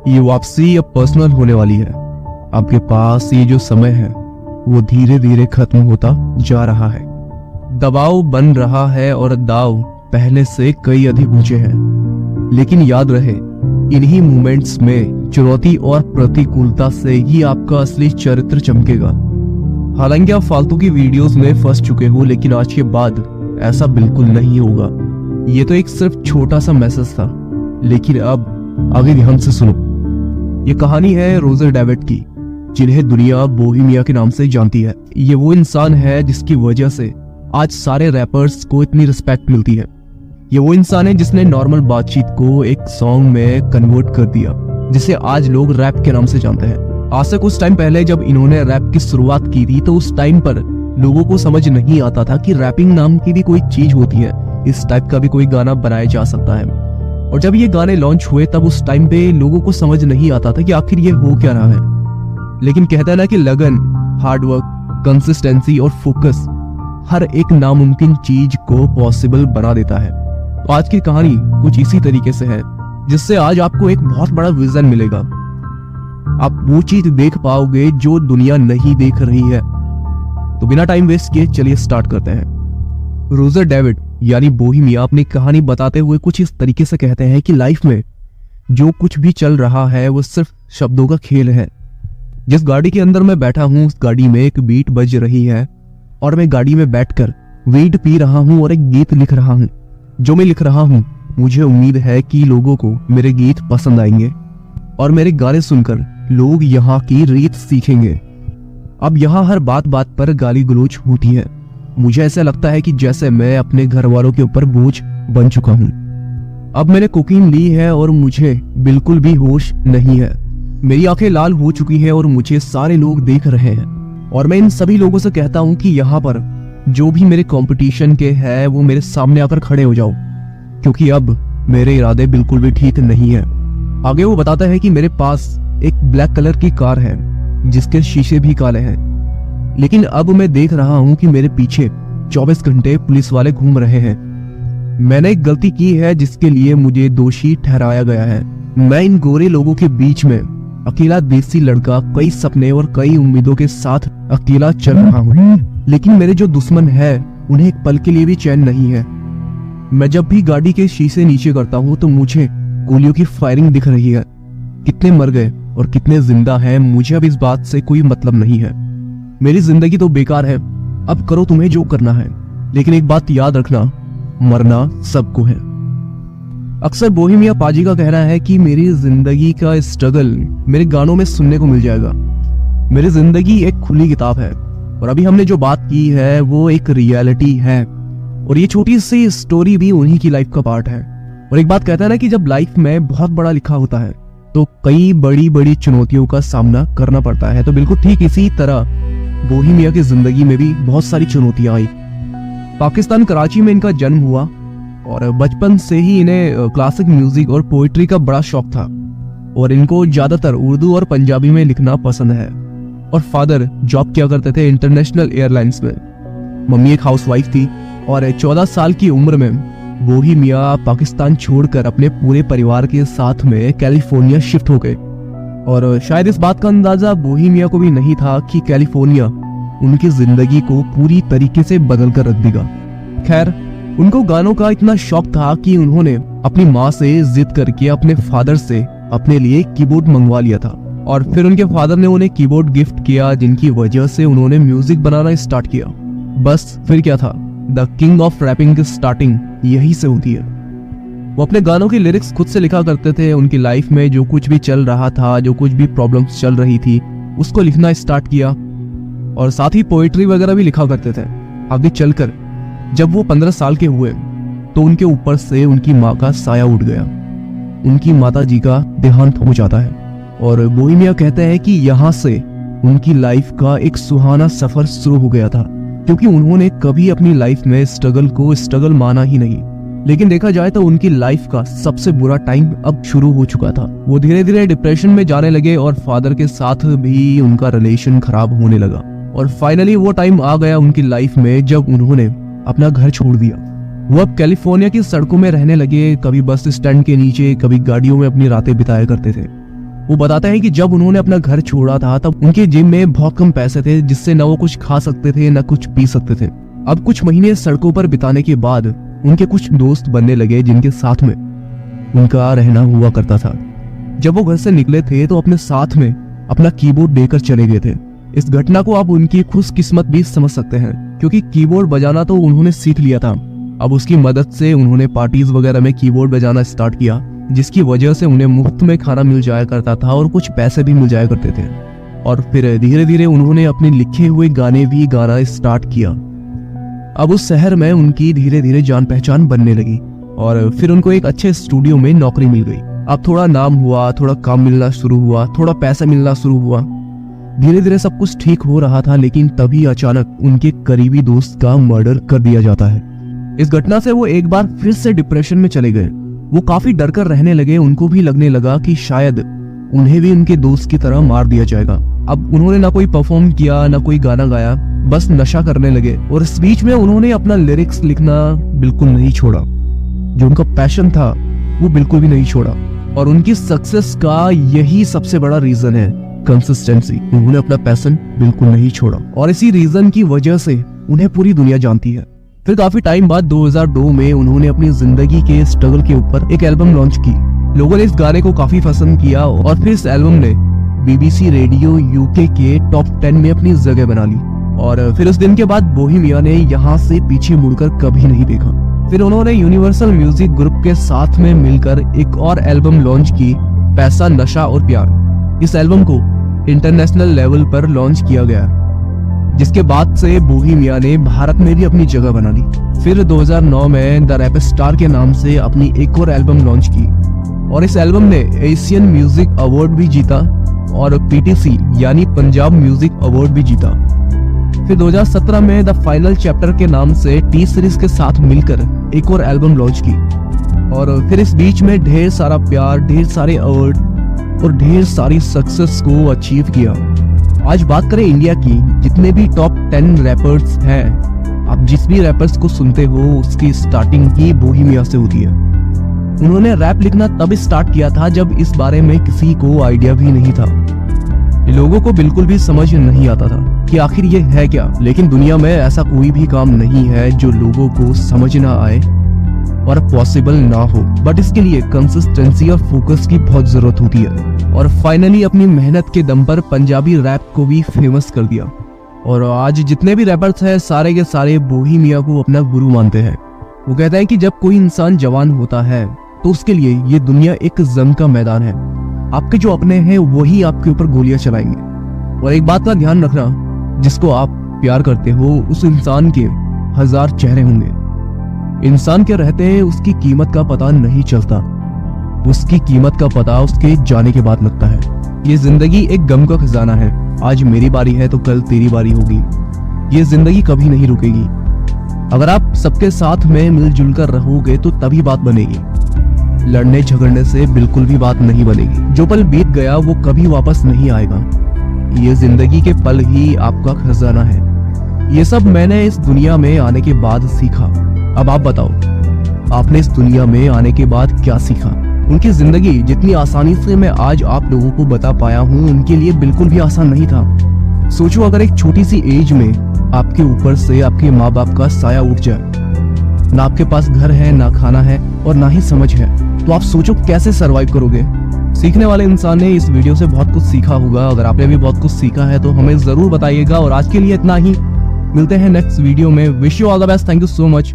ये वापसी अब पर्सनल होने वाली है। आपके पास ये जो समय है वो धीरे धीरे खत्म होता जा रहा है। दबाव बन रहा है और दाव पहले से कई अधिक ऊंचे हैं। लेकिन याद रहे, इन्हीं मोमेंट्स में चुनौती और प्रतिकूलता से ही आपका असली चरित्र चमकेगा। हालांकि आप फालतू की वीडियोस में फंस चुके हो, लेकिन आज के बाद ऐसा बिल्कुल नहीं होगा। ये तो एक सिर्फ छोटा सा मैसेज था, लेकिन अब आगे ध्यान से सुनो। ये कहानी है रोजर डेविड की, जिन्हें दुनिया बोहेमिया के नाम से जानती है। ये वो इंसान है जिसकी वजह से आज सारे रैपर्स को इतनी रिस्पेक्ट मिलती है। ये वो इंसान है जिसने नॉर्मल बातचीत को एक सॉन्ग में कन्वर्ट कर दिया, जिसे आज लोग रैप के नाम से जानते हैं। आज से कुछ टाइम पहले जब इन्होंने रैप की शुरुआत की थी, तो उस टाइम पर लोगों को समझ नहीं आता था कि रैपिंग नाम की भी कोई चीज होती है, इस टाइप का भी कोई गाना बनाया जा सकता है। और जब ये गाने लॉन्च हुए तब उस टाइम पे लोगों को समझ नहीं आता था कि आखिर ये हो क्या रहा है। लेकिन कहता है ना कि लगन, हार्डवर्क, कंसिस्टेंसी और फोकस हर एक नामुमकिन चीज को पॉसिबल बना देता है। तो आज की कहानी कुछ इसी तरीके से है, जिससे आज आपको एक बहुत बड़ा विजन मिलेगा। आप वो चीज देख पाओगे जो दुनिया नहीं देख रही है। तो बिना टाइम वेस्ट किए चलिए स्टार्ट करते हैं। रोजर डेविड यानी बोहेमिया अपनी कहानी बताते हुए कुछ इस तरीके से कहते हैं कि लाइफ में जो कुछ भी चल रहा है वो सिर्फ शब्दों का खेल है। जिस गाड़ी के अंदर मैं बैठा हूँ उस गाड़ी में एक बीट बज रही है और मैं गाड़ी में बैठकर वीड पी रहा हूँ और एक गीत लिख रहा हूँ। जो मैं लिख रहा हूँ मुझे उम्मीद है कि लोगों को मेरे गीत पसंद आएंगे और मेरे गाने सुनकर लोग यहाँ की रीत सीखेंगे। अब यहाँ हर बात बात पर गाली गलौज होती है। मुझे ऐसा लगता है कि जैसे मैं अपने घर वालों के ऊपर बोझ बन चुका हूँ। अब मैंने कोकीन ली है और मुझे बिल्कुल भी होश नहीं है। मेरी आंखें लाल हो चुकी है और मुझे सारे लोग देख रहे हैं। और मैं इन सभी लोगों से कहता हूँ कि यहाँ पर जो भी मेरे कंपटीशन के हैं वो मेरे सामने आकर खड़े हो जाओ, क्योंकि अब मेरे इरादे बिल्कुल भी ठीक नहीं है। आगे वो बताता है कि मेरे पास एक ब्लैक कलर की कार है जिसके शीशे भी काले हैं, लेकिन अब मैं देख रहा हूँ कि मेरे पीछे 24 घंटे पुलिस वाले घूम रहे हैं। मैंने एक गलती की है जिसके लिए मुझे दोषी ठहराया गया है। मैं इन गोरे लोगों के बीच में अकेला देसी लड़का कई सपने और कई उम्मीदों के साथ अकेला चल रहा हूँ, लेकिन मेरे जो दुश्मन है उन्हें एक पल के लिए भी चैन नहीं है। मैं जब भी गाड़ी के शीशे नीचे करता हूँ तो मुझे गोलियों की फायरिंग दिख रही है। कितने मर गए और कितने जिंदा हैं मुझे अब इस बात से कोई मतलब नहीं है। मेरी जिंदगी तो बेकार है। अब करो तुम्हें जो करना है, लेकिन एक बात याद रखना, मरना सबको है। अक्सर बोहेमिया पाजी का कहना है कि मेरी जिंदगी का स्ट्रगल मेरे गानों में सुनने को मिल जाएगा। मेरी जिंदगी एक खुली किताब है और अभी हमने जो बात की है वो एक रियलिटी है, और ये छोटी सी स्टोरी भी उन्हीं की लाइफ का पार्ट है। और एक बात कहता है ना कि जब लाइफ में बहुत बड़ा लिखा होता है तो कई बड़ी बड़ी चुनौतियों का सामना करना पड़ता है। तो बिल्कुल ठीक इसी तरह बोहेमिया की जिंदगी में भी बहुत सारी चुनौतियां आई। पाकिस्तान कराची में इनका जन्म हुआ और बचपन से ही इन्हें क्लासिक म्यूजिक और पोइट्री का बड़ा शौक था, और इनको ज्यादातर उर्दू और पंजाबी में लिखना पसंद है। और फादर जॉब किया करते थे इंटरनेशनल एयरलाइंस में। मम्मी एक हाउसवाइफ थी और 14 साल की उम्र में बोहेमिया पाकिस्तान छोड़कर अपने पूरे परिवार के साथ में कैलिफोर्निया शिफ्ट हो गए। और शायद इस बात का अंदाजा बोहेमिया को भी नहीं था कि कैलिफोर्निया उनकी जिंदगी को पूरी तरीके से बदल कर रख देगा। खैर, उनको गानों का इतना शौक था कि उन्होंने अपनी माँ से जिद करके अपने फादर से अपने लिए कीबोर्ड मंगवा लिया था, और फिर उनके फादर ने उन्हें कीबोर्ड गिफ्ट किया, जिनकी वजह से उन्होंने म्यूजिक बनाना स्टार्ट किया। बस फिर क्या था, द किंग ऑफ रैपिंग की स्टार्टिंग यही से होती है। वो अपने गानों की लिरिक्स खुद से लिखा करते थे। उनकी लाइफ में जो कुछ भी चल रहा था, जो कुछ भी प्रॉब्लम्स चल रही थी, उसको लिखना स्टार्ट किया, और साथ ही पोएट्री वगैरह भी लिखा करते थे। आगे चलकर जब वो 15 साल के हुए तो उनके ऊपर से उनकी माँ का साया उठ गया। उनकी माता जी का देहांत हो जाता है, और बोहेमिया कहते हैं कि यहाँ से उनकी लाइफ का एक सुहाना सफर शुरू हो गया था, क्योंकि उन्होंने कभी अपनी लाइफ में स्ट्रगल को स्ट्रगल माना ही नहीं। लेकिन देखा जाए तो उनकी लाइफ का सबसे बुरा टाइम अब शुरू हो चुका था। वो धीरे धीरे डिप्रेशन में जाने लगे और फादर के साथ भी उनका रिलेशन खराब होने लगा। और फाइनली वो टाइम आ गया उनकी लाइफ में जब उन्होंने अपना घर छोड़ दिया। वो अब कैलिफोर्निया की सड़कों में रहने लगे, कभी बस स्टैंड के नीचे, कभी गाड़ियों में अपनी रातें बिताया करते थे। वो बताते हैं कि जब उन्होंने अपना घर छोड़ा था तब उनके जेब में बहुत कम पैसे थे, जिससे न वो कुछ खा सकते थे न कुछ पी सकते थे। अब कुछ महीने सड़कों पर बिताने के बाद उनके कुछ दोस्त बनने लगे जिनके साथ में उनका रहना हुआ करता था। जब वो घर से निकले थे तो अपने साथ में अपना कीबोर्ड लेकर चले गए थे। इस घटना को आप उनकी खुशकिस्मत भी समझ सकते हैं, क्योंकि कीबोर्ड बजाना तो उन्होंने सीख लिया था। अब उसकी मदद से उन्होंने पार्टीज वगैरह में कीबोर्ड बजाना स्टार्ट किया, जिसकी वजह से उन्हें मुफ्त में खाना मिल जाया करता था और कुछ पैसे भी मिल जाया करते थे। और फिर धीरे धीरे उन्होंने अपने लिखे हुए गाने भी गाना स्टार्ट किया। अब उस शहर में उनकी धीरे धीरे जान पहचान बनने लगी और फिर उनको एक अच्छे स्टूडियो में नौकरी मिल गई। अब थोड़ा नाम हुआ, थोड़ा काम मिलना शुरू हुआ, थोड़ा पैसा मिलना शुरू हुआ। धीरे धीरे सब कुछ ठीक हो रहा था, लेकिन तभी अचानक उनके करीबी दोस्त का मर्डर कर दिया जाता है। इस घटना से वो एक बार फिर से डिप्रेशन में चले गए। वो काफी डर कर रहने लगे। उनको भी लगने लगा कि शायद उन्हें भी उनके दोस्त की तरह मार दिया जाएगा। अब उन्होंने ना कोई परफॉर्म किया, ना कोई गाना गाया, बस नशा करने लगे। और इस बीच में उन्होंने अपना लिरिक्स लिखना बिल्कुल नहीं छोड़ा। जो उनका पैशन था वो बिल्कुल भी नहीं छोड़ा। और उनकी सक्सेस का यही सबसे बड़ा रीजन है, कंसिस्टेंसी। उन्होंने अपना पैशन बिल्कुल नहीं छोड़ा और इसी रीजन की वजह से उन्हें पूरी दुनिया जानती है। फिर काफी टाइम बाद 2002 में उन्होंने अपनी जिंदगी के स्ट्रगल के ऊपर एक एल्बम लॉन्च की। लोगों ने इस गाने को काफी पसंद किया और फिर इस एल्बम ने BBC रेडियो UK के टॉप 10 में अपनी जगह बना ली। और फिर उस दिन के बाद बोहेमिया ने यहाँ से पीछे मुड़कर कभी नहीं देखा। फिर उन्होंने यूनिवर्सल म्यूजिक ग्रुप के साथ में मिलकर एक और एल्बम लॉन्च की, पैसा, नशा और प्यार। इस एल्बम को इंटरनेशनल लेवल पर लॉन्च किया गया, जिसके बाद से बोहेमिया ने भारत में भी अपनी जगह बना ली। फिर 2009 में द रैप स्टार के नाम से अपनी एक और एल्बम लॉन्च की और इस एल्बम ने एशियन म्यूजिक अवार्ड भी जीता और PTC यानी पंजाब म्यूजिक अवार्ड भी जीता। फिर 2017 में द फाइनल चैप्टर के नाम से T सीरीज के साथ मिलकर एक और एल्बम लॉन्च की और फिर इस बीच में ढेर सारा प्यार, ढेर सारे अवार्ड और ढेर सारी सक्सेस को अचीव किया। आज बात करें इंडिया की, जितने भी टॉप 10 रैपर्स हैं, आप जिस भी रैपर्स को सुनते हो उसकी स्टार्टिंग ही बोहेमिया से होती है। उन्होंने रैप लिखना तब स्टार्ट किया था जब इस बारे में किसी को आइडिया भी नहीं था। लोगों को बिल्कुल भी समझ नहीं आता था कि आखिर ये है क्या। लेकिन दुनिया में ऐसा कोई भी काम नहीं है जो लोगों को समझ ना आए और पॉसिबल ना हो, बट इसके लिए कंसिस्टेंसी और फोकस की बहुत जरूरत होती है। और फाइनली अपनी मेहनत के दम पर पंजाबी रैप को भी फेमस कर दिया और आज जितने भी रैपर्स हैं सारे के सारे बोहेमिया को अपना गुरु मानते हैं। वो कहते हैं कि जब कोई इंसान जवान होता है तो उसके लिए ये दुनिया एक जंग का मैदान है। आपके जो अपने हैं वही आपके ऊपर गोलियां चलाएंगे। और एक बात का ध्यान रखना, जिसको आप प्यार करते हो उस इंसान के 1000 चेहरे होंगे। इंसान के रहते उसकी कीमत का पता नहीं चलता, उसकी कीमत का पता उसके जाने के बाद लगता है। ये जिंदगी एक गम का खजाना है। आज मेरी बारी है तो कल तेरी बारी होगी। ये जिंदगी कभी नहीं रुकेगी। अगर आप सबके साथ में मिलजुल कर रहोगे तो तभी बात बनेगी। लड़ने झगड़ने से बिल्कुल भी बात नहीं बनेगी। जो पल बीत गया वो कभी वापस नहीं आएगा। ये जिंदगी के पल ही आपका खजाना है। ये सब मैंने इस दुनिया में आने के बाद सीखा। अब आप बताओ, आपने इस दुनिया में आने के बाद क्या सीखा? उनकी जिंदगी जितनी आसानी से मैं आज आप लोगों को बता पाया हूँ, उनके लिए बिल्कुल भी आसान नहीं था। सोचो अगर एक छोटी सी एज में आपके ऊपर से आपके माँ बाप का साया उठ जाए, ना आपके पास घर है, ना खाना है और ना ही समझ है, तो आप सोचो कैसे सरवाइव करोगे। सीखने वाले इंसान ने इस वीडियो से बहुत कुछ सीखा होगा। अगर आपने भी बहुत कुछ सीखा है तो हमें जरूर बताइएगा। और आज के लिए इतना ही, मिलते हैं नेक्स्ट वीडियो में। Wish you all the best. Thank you so much.